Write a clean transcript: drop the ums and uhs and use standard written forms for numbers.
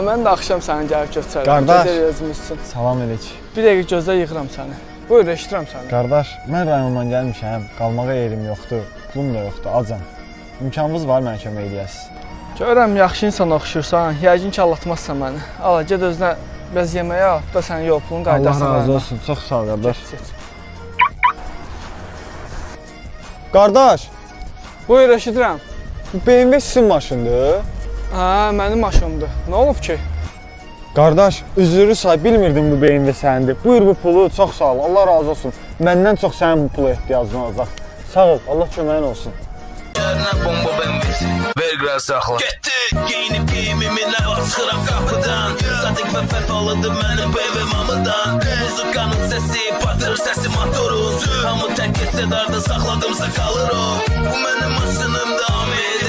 Mən də axşam səni gəlib götürərəm. Qardaş, yazmışsın. salam eləç. Bir dəqiqə gözlə yığıram səni. Buyur, eşidirəm səni. Qardaş, mən rayondan gəlmişəm. Qalmağa yerim yoxdur, pulum da yoxdur, acam. İmkanınız var mənə kömək eləyəsiniz. Görürəm, yaxşı insan oxşursan, yəqin ki, allatmazsan məni. Ala, ged özünə biraz yeməyə al, da sənin yol pulunu qaydarsın. Allah razı olsun, çox sağ ol qardaş. Get. Qardaş, Buyur, eşidirəm. bu BMW sizin maşındır. Hə, mənim maşınımdır. Nə olub ki? Qardaş, üzrü say, bilmirdim bu BMW sənindir. Buyur bu pulu, çox sağ ol, Allah razı olsun. Məndən çox sənin bu pula ehtiyacın olacaq. Sağ ol, Allah köməyin olsun. Bomba bembesi Belgrad saxla Getdi Geyinib geyimiminə Çıxıram qapıdan Zatek və fəfaladı mənim beyvə mamıdan Muzikanın səsi Batırır səsi motorun Hamı tək etsə darda saxladımsa qalır o Bu mənim maşınımda Amir